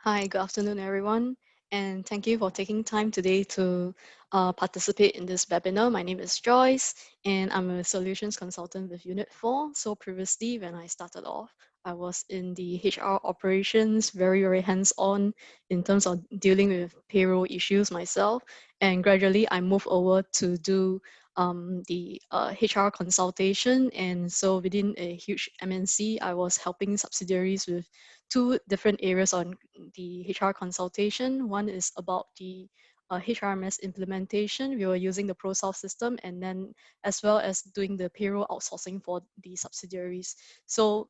Hi, good afternoon, everyone, and thank you for taking time today to participate in this webinar. My name is Joyce, and I'm a solutions consultant with Unit 4. So previously, when I started off, I was in the HR operations, very hands-on in terms of dealing with payroll issues myself. And gradually, I moved over to do the HR consultation. And so within a huge MNC, I was helping subsidiaries with two different areas on the HR consultation. One is about the HRMS implementation. We were using the ProSolve system, and then as well as doing the payroll outsourcing for the subsidiaries. So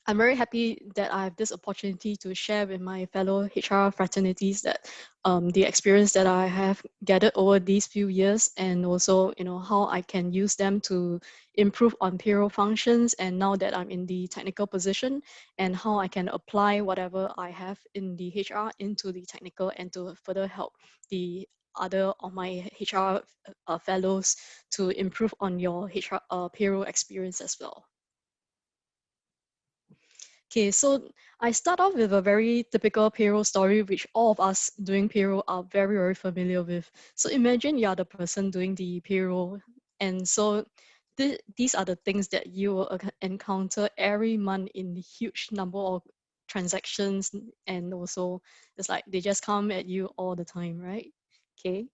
I'm very happy that I have this opportunity to share with my fellow HR fraternities that the experience that I have gathered over these few years, and also how I can use them to improve on payroll functions. And now that I'm in the technical position, and how I can apply whatever I have in the HR into the technical, and to further help the other of my HR fellows to improve on your HR payroll experience as well. Okay, so I start off with a very typical payroll story, which all of us doing payroll are very familiar with. So imagine you are the person doing the payroll. And so these are the things that you will encounter every month in huge number of transactions. And also it's like they just come at you all the time, right? Okay.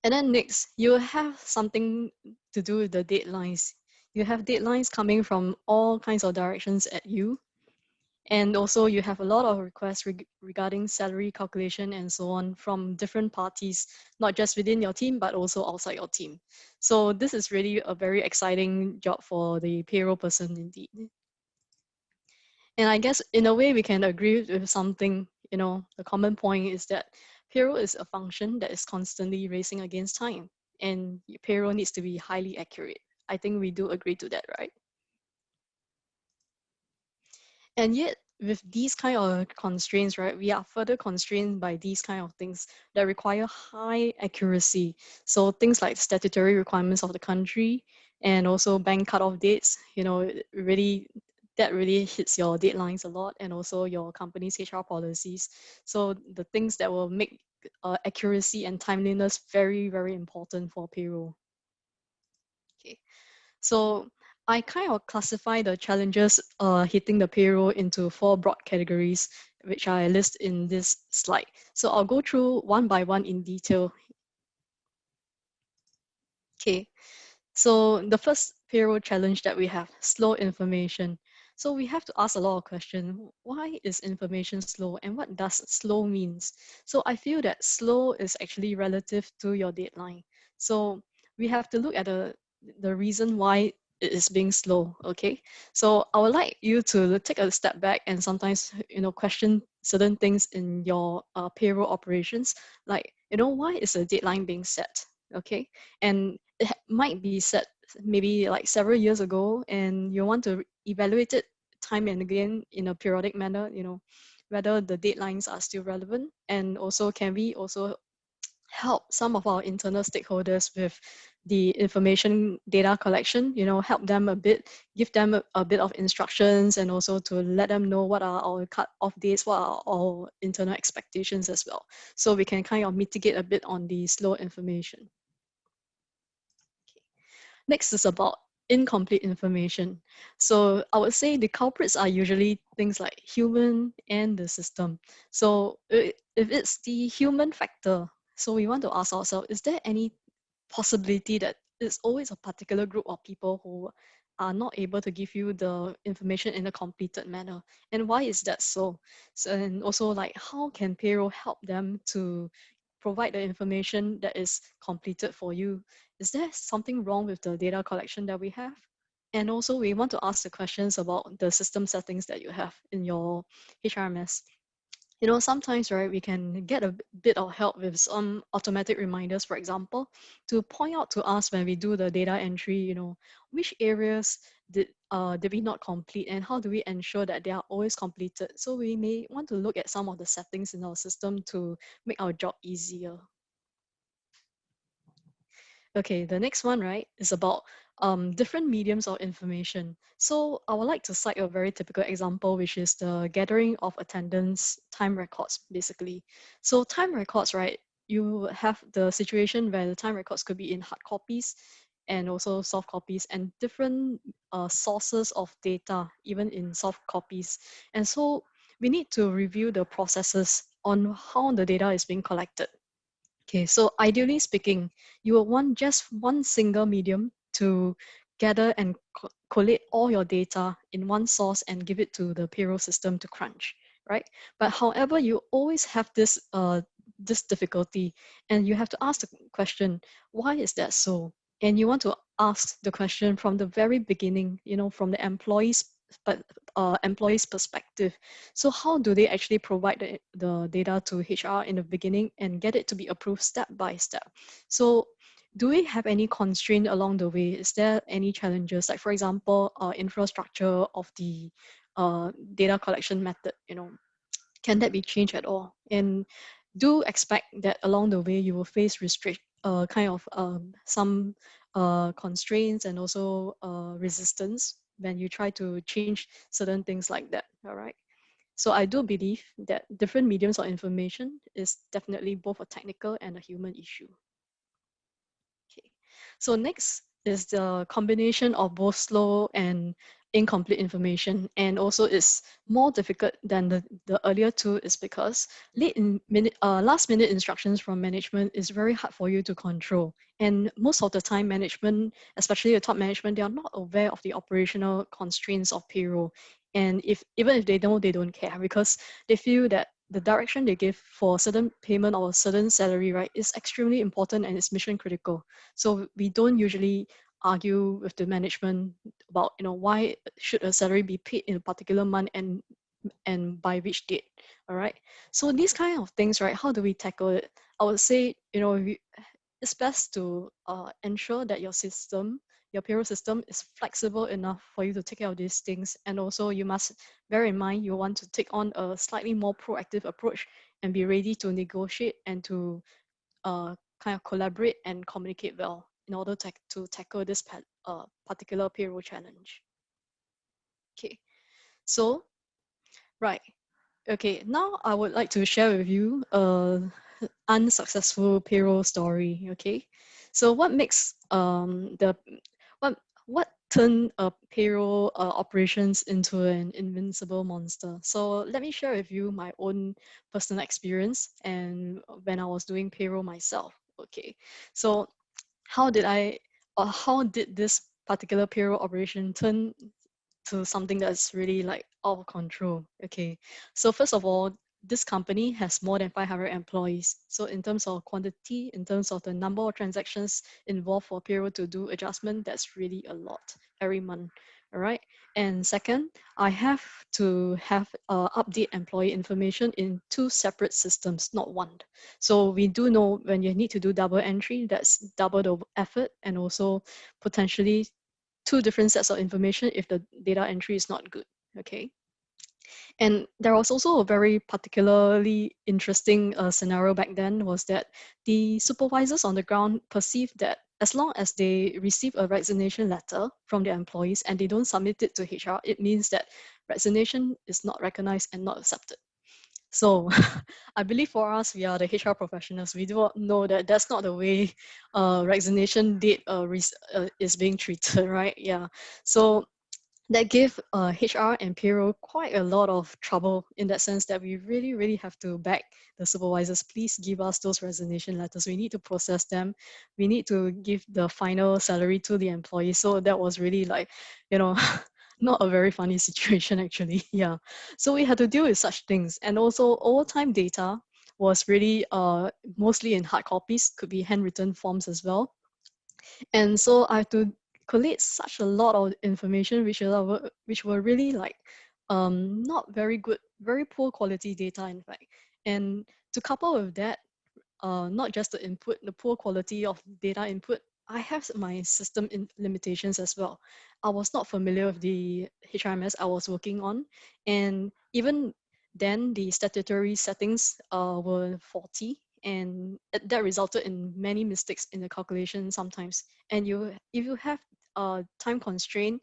And then next, you have something to do with the deadlines. You have deadlines coming from all kinds of directions at you. And also you have a lot of requests regarding salary calculation and so on from different parties, not just within your team, but also outside your team. So this is really a very exciting job for the payroll person indeed. And I guess in a way we can agree with something, the common point is that payroll is a function that is constantly racing against time, and payroll needs to be highly accurate. I think we do agree to that, right? And yet, with these kind of constraints, right, we are further constrained by these kind of things that require high accuracy. So things like statutory requirements of the country, and also bank cutoff dates, that really hits your deadlines a lot, and also your company's HR policies. So the things that will make accuracy and timeliness very important for payroll. Okay. So I kind of classify the challenges hitting the payroll into four broad categories, which I list in this slide. So I'll go through one by one in detail. Okay, so the first payroll challenge that we have, slow information. So we have to ask a lot of questions. Why is information slow, and what does slow means? So I feel that slow is actually relative to your deadline. So we have to look at the reason why it is being slow, okay? So I would like you to take a step back and sometimes, question certain things in your payroll operations, like, why is a deadline being set, okay? And it might be set maybe like several years ago, and you want to evaluate it time and again in a periodic manner, whether the deadlines are still relevant. And also, can we also help some of our internal stakeholders with the information data collection, help them a bit, give them a bit of instructions, and also to let them know what are our cut-off dates, what are our internal expectations as well. So we can kind of mitigate a bit on the slow information. Next is about incomplete information. So I would say the culprits are usually things like human and the system. So if it's the human factor, so we want to ask ourselves, is there any possibility that it's always a particular group of people who are not able to give you the information in a completed manner? And why is that so? And also, like, how can payroll help them to provide the information that is completed for you? Is there something wrong with the data collection that we have? And also, we want to ask the questions about the system settings that you have in your HRMS. Sometimes, right, we can get a bit of help with some automatic reminders, for example, to point out to us when we do the data entry, which areas did we not complete, and how do we ensure that they are always completed. So we may want to look at some of the settings in our system to make our job easier. Okay, the next one, right, is about different mediums of information. So I would like to cite a very typical example, which is the gathering of attendance time records, basically. So time records, right? You have the situation where the time records could be in hard copies and also soft copies and different sources of data, even in soft copies. And so we need to review the processes on how the data is being collected. Okay, so ideally speaking, you will want just one single medium to gather and collate all your data in one source and give it to the payroll system to crunch, right? But however, you always have this difficulty, and you have to ask the question, why is that so? And you want to ask the question from the very beginning, from the but employee's perspective. So how do they actually provide the data to HR in the beginning and get it to be approved step by step? So do we have any constraint along the way? Is there any challenges? Like for example, infrastructure of the data collection method, can that be changed at all? And do expect that along the way you will face some constraints and also resistance when you try to change certain things like that. All right. So I do believe that different mediums of information is definitely both a technical and a human issue. Okay. So next is the combination of both slow and incomplete information, and also is more difficult than the earlier two is because last minute instructions from management is very hard for you to control. And most of the time management, especially the top management, they are not aware of the operational constraints of payroll. And even if they know, they don't care because they feel that the direction they give for certain payment or certain salary, right, is extremely important and it's mission critical. So we don't usually argue with the management about, why should a salary be paid in a particular month and by which date. All right. So these kind of things, right? How do we tackle it? I would say, it's best to ensure that your payroll system is flexible enough for you to take care of these things. And also you must bear in mind you want to take on a slightly more proactive approach and be ready to negotiate and to kind of collaborate and communicate well in order to tackle this particular payroll challenge. Okay, so, right. Okay, now I would like to share with you a unsuccessful payroll story. Okay, so what turned a payroll operations into an invincible monster? So let me share with you my own personal experience and when I was doing payroll myself. Okay, so how did this particular payroll operation turn to something that's really like out of control? Okay, so first of all, this company has more than 500 employees. So in terms of quantity, in terms of the number of transactions involved for payroll to do adjustment, that's really a lot every month. All right. And second, I have to have update employee information in two separate systems, not one. So we do know when you need to do double entry, that's double the effort and also potentially two different sets of information if the data entry is not good. Okay. And there was also a very particularly interesting scenario back then was that the supervisors on the ground perceived that as long as they receive a resignation letter from their employees and they don't submit it to HR, it means that resignation is not recognized and not accepted. So I believe for us, we are the HR professionals. We do know that that's not the way resignation date is being treated, right? Yeah. So that gave HR and payroll quite a lot of trouble in that sense that we really, really have to beg the supervisors, please give us those resignation letters. We need to process them. We need to give the final salary to the employee. So that was really like, not a very funny situation actually. Yeah. So we had to deal with such things. And also overtime data was really mostly in hard copies, could be handwritten forms as well. And so I have to collate such a lot of information, which were really like not very good, very poor quality data, in fact. And to couple with that, not just the input, the poor quality of data input, I have my system limitations as well. I was not familiar with the HRMS I was working on, and even then the statutory settings were faulty, and that resulted in many mistakes in the calculation sometimes. And if you have time constraint,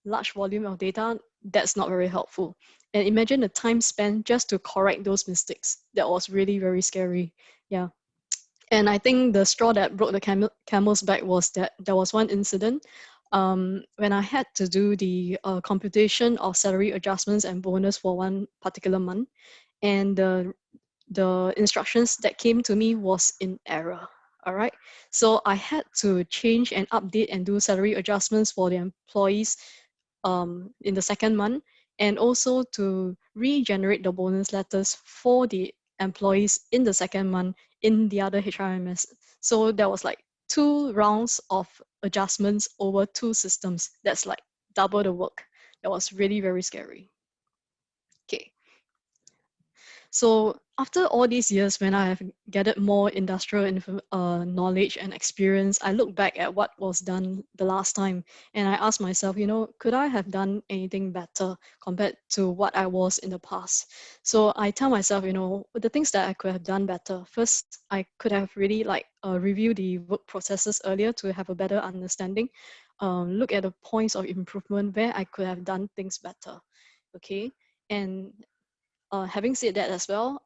large volume of data, that's not very helpful. And imagine the time spent just to correct those mistakes. That was really very scary. Yeah. And I think the straw that broke the camel's back was that there was one incident when I had to do the computation of salary adjustments and bonus for one particular month. And the instructions that came to me was in error. All right. So I had to change and update and do salary adjustments for the employees in the second month, and also to regenerate the bonus letters for the employees in the second month in the other HRMS. So there was like 2 rounds of adjustments over 2 systems. That's like double the work. That was really very scary. Okay. So after all these years, when I have gathered more industrial knowledge and experience, I look back at what was done the last time, and I ask myself, could I have done anything better compared to what I was in the past? So I tell myself, the things that I could have done better. First, I could have really reviewed the work processes earlier to have a better understanding. Look at the points of improvement where I could have done things better. Okay, and having said that as well,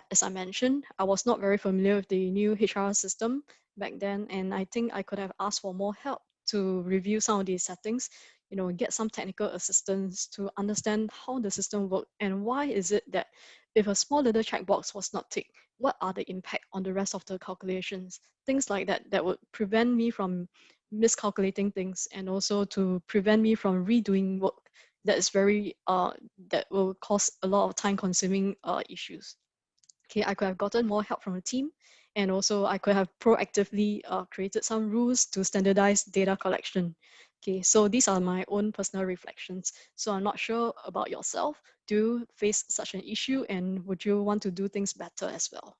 as I mentioned, I was not very familiar with the new HR system back then, and I think I could have asked for more help to review some of these settings, get some technical assistance to understand how the system worked and why is it that if a small little checkbox was not ticked, what are the impact on the rest of the calculations? Things like that would prevent me from miscalculating things and also to prevent me from redoing work that is very that will cause a lot of time consuming issues. Okay, I could have gotten more help from the team, and also I could have proactively created some rules to standardize data collection. Okay, so these are my own personal reflections. So I'm not sure about yourself. Do you face such an issue, and would you want to do things better as well?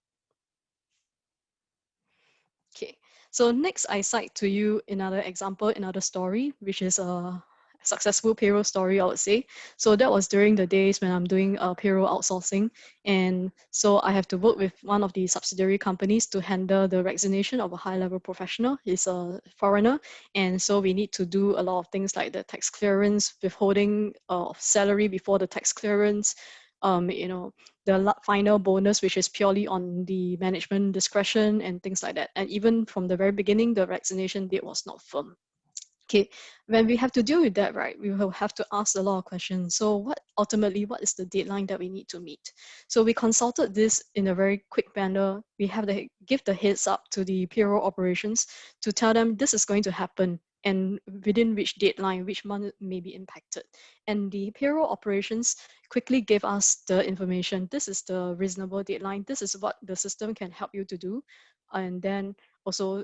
Okay, so next I cite to you another example, another story, which is a successful payroll story, I would say. So that was during the days when I'm doing payroll outsourcing. And so I have to work with one of the subsidiary companies to handle the vaccination of a high-level professional. He's a foreigner. And so we need to do a lot of things like the tax clearance, withholding of salary before the tax clearance, the final bonus, which is purely on the management discretion and things like that. And even from the very beginning, the vaccination date was not firm. Okay, when we have to deal with that, right, we will have to ask a lot of questions. So what is the deadline that we need to meet? So we consulted this in a very quick manner. We have to give the heads up to the payroll operations to tell them this is going to happen and within which deadline, which month may be impacted. And the payroll operations quickly gave us the information. This is the reasonable deadline. This is what the system can help you to do. And then also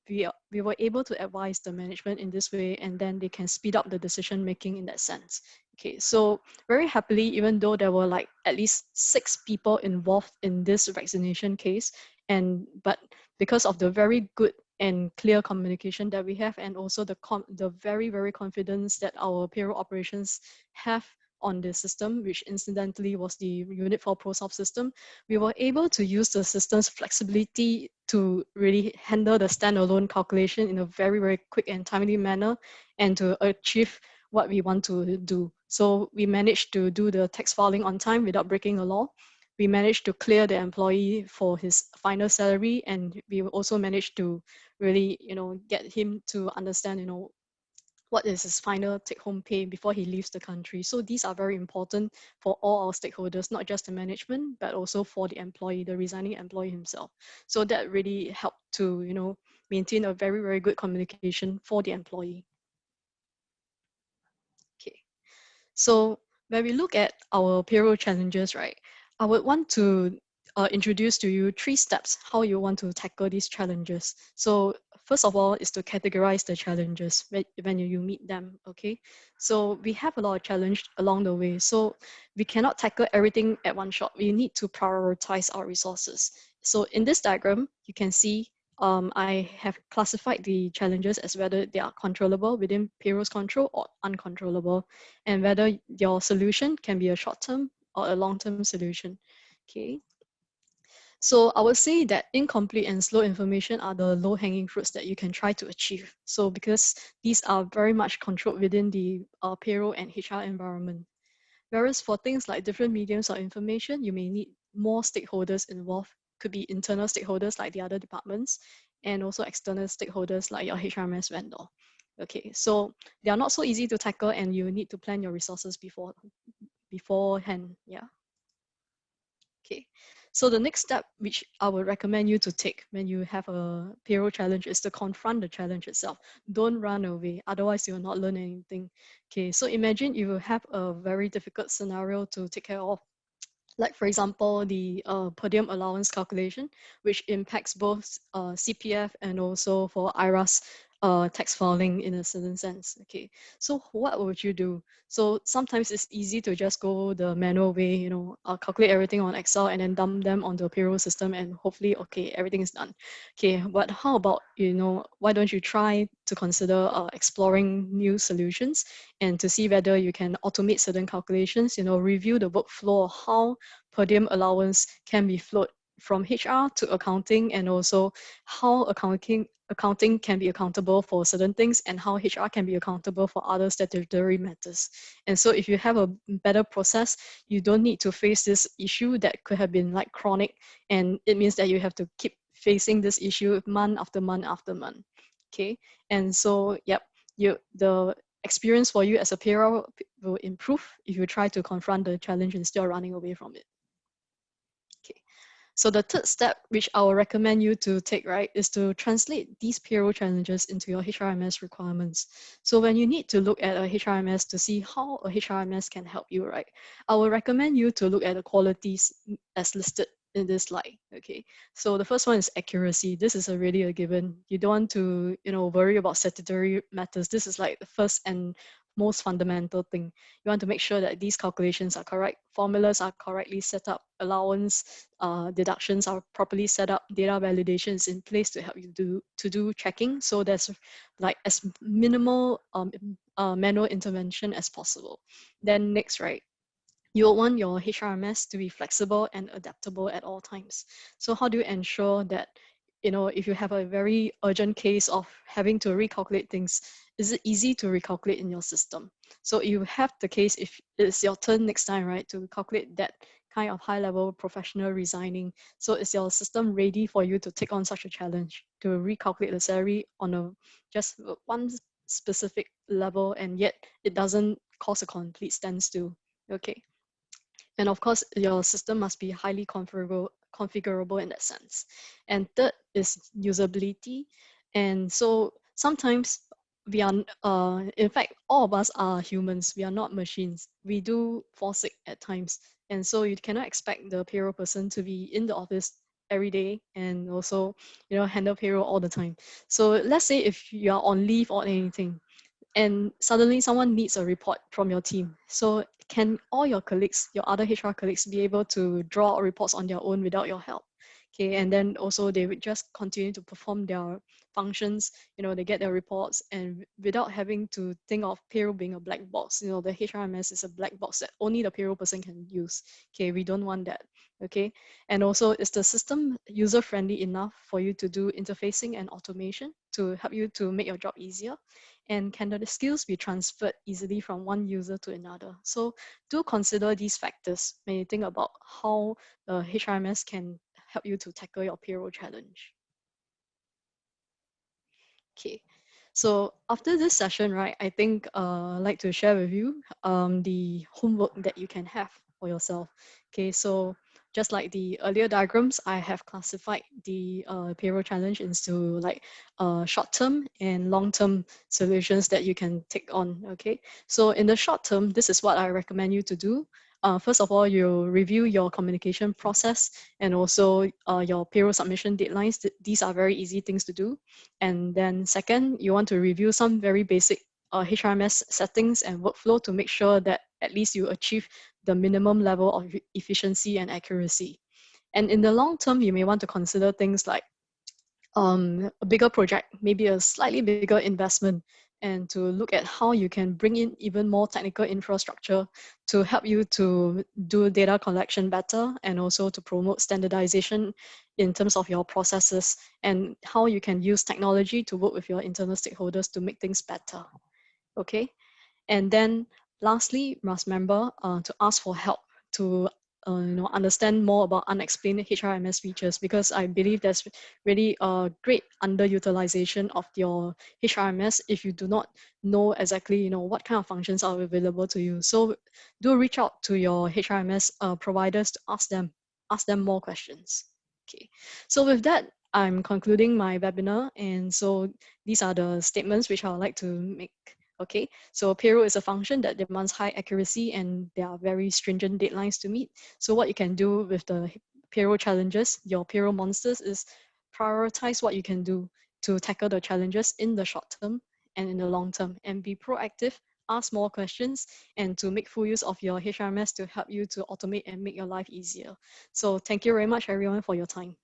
we were able to advise the management in this way, and then they can speed up the decision making in that sense. Okay, so very happily, even though there were like at least 6 people involved in this vaccination case, but because of the very good and clear communication that we have, and also the very, very confidence that our payroll operations have on the system, which incidentally was the unit for ProSoft system, we were able to use the system's flexibility to really handle the standalone calculation in a very, very quick and timely manner and to achieve what we want to do. So we managed to do the tax filing on time without breaking the law. We managed to clear the employee for his final salary, and we also managed to really, get him to understand, what is his final take-home pay before he leaves the country. So these are very important for all our stakeholders, not just the management, but also for the employee, the resigning employee himself. So that really helped to, maintain a very, very good communication for the employee. Okay. So when we look at our payroll challenges, right, I would want to introduce to you 3 steps how you want to tackle these challenges. So first of all is to categorize the challenges when you meet them, okay? So we have a lot of challenge along the way. So we cannot tackle everything at one shot. We need to prioritize our resources. So in this diagram, you can see I have classified the challenges as whether they are controllable within payroll's control or uncontrollable, and whether your solution can be a short-term or a long-term solution. Okay. So I would say that incomplete and slow information are the low-hanging fruits that you can try to achieve. So because these are very much controlled within the payroll and HR environment. Whereas for things like different mediums of information, you may need more stakeholders involved. Could be internal stakeholders like the other departments, and also external stakeholders like your HRMS vendor. Okay, so they are not so easy to tackle, and you need to plan your resources beforehand. Yeah. Okay. So the next step, which I would recommend you to take when you have a payroll challenge, is to confront the challenge itself. Don't run away, otherwise you will not learn anything. Okay, so imagine you have a very difficult scenario to take care of, like for example, the per diem allowance calculation, which impacts both CPF and also for IRAS tax filing in a certain sense. Okay, so what would you do? So sometimes it's easy to just go the manual way, calculate everything on Excel and then dump them onto a payroll system and hopefully, okay, everything is done. Okay, but how about, why don't you try to consider exploring new solutions and to see whether you can automate certain calculations, review the workflow, how per diem allowance can be flowed from HR to accounting, and also how accounting can be accountable for certain things and how HR can be accountable for other statutory matters. And so if you have a better process, you don't need to face this issue that could have been like chronic, and it means that you have to keep facing this issue month after month after month. Okay, and so yep, the experience for you as a payroll will improve if you try to confront the challenge instead of running away from it. Okay. So the third step, which I will recommend you to take, right, is to translate these payroll challenges into your HRMS requirements. So when you need to look at a HRMS to see how a HRMS can help you, right, I will recommend you to look at the qualities as listed in this slide. Okay. So the first one is accuracy. This is already a given. You don't want to, worry about statutory matters. This is like the first and most fundamental thing. You want to make sure that these calculations are correct, formulas are correctly set up, allowance deductions are properly set up, data validation is in place to help you do checking. So there's like as minimal manual intervention as possible. Then next, right, you'll want your HRMS to be flexible and adaptable at all times. So how do you ensure that, if you have a very urgent case of having to recalculate things, is it easy to recalculate in your system? So you have the case, if it's your turn next time, right, to calculate that kind of high level professional resigning. So is your system ready for you to take on such a challenge, to recalculate the salary on a just one specific level, and yet it doesn't cause a complete standstill? Okay. And of course, your system must be highly configurable in that sense. And third is usability. And so sometimes we are, in fact, all of us are humans. We are not machines. We do fall sick at times. And so you cannot expect the payroll person to be in the office every day and also, handle payroll all the time. So let's say if you are on leave or anything, and suddenly someone needs a report from your team. So can all your colleagues, your other HR colleagues, be able to draw reports on their own without your help? Okay, and then also they would just continue to perform their functions, they get their reports, and without having to think of payroll being a black box, the HRMS is a black box that only the payroll person can use. Okay, we don't want that. Okay, and also is the system user friendly enough for you to do interfacing and automation to help you to make your job easier? And can the skills be transferred easily from one user to another? So do consider these factors when you think about how the HRMS can help you to tackle your payroll challenge. Okay, so after this session, right, I think I'd like to share with you the homework that you can have for yourself. Okay, so just like the earlier diagrams, I have classified the payroll challenge into like short-term and long-term solutions that you can take on. Okay, so in the short term, this is what I recommend you to do. First of all, you review your communication process and also your payroll submission deadlines. These are very easy things to do. And then second, you want to review some very basic HRMS settings and workflow to make sure that at least you achieve the minimum level of efficiency and accuracy. And in the long term, you may want to consider things like a bigger project, maybe a slightly bigger investment, and to look at how you can bring in even more technical infrastructure to help you to do data collection better, and also to promote standardization in terms of your processes, and how you can use technology to work with your internal stakeholders to make things better. Okay. And then lastly, must remember to ask for help to understand more about unexplained HRMS features, because I believe there's really a great underutilization of your HRMS if you do not know exactly what kind of functions are available to you. So do reach out to your HRMS providers to ask them more questions. Okay, so with that, I'm concluding my webinar, and so these are the statements which I would like to make. Okay, so payroll is a function that demands high accuracy, and there are very stringent deadlines to meet. So what you can do with the payroll challenges, your payroll monsters, is prioritize what you can do to tackle the challenges in the short term and in the long term, and be proactive, ask more questions, and to make full use of your HRMS to help you to automate and make your life easier. So thank you very much, everyone, for your time.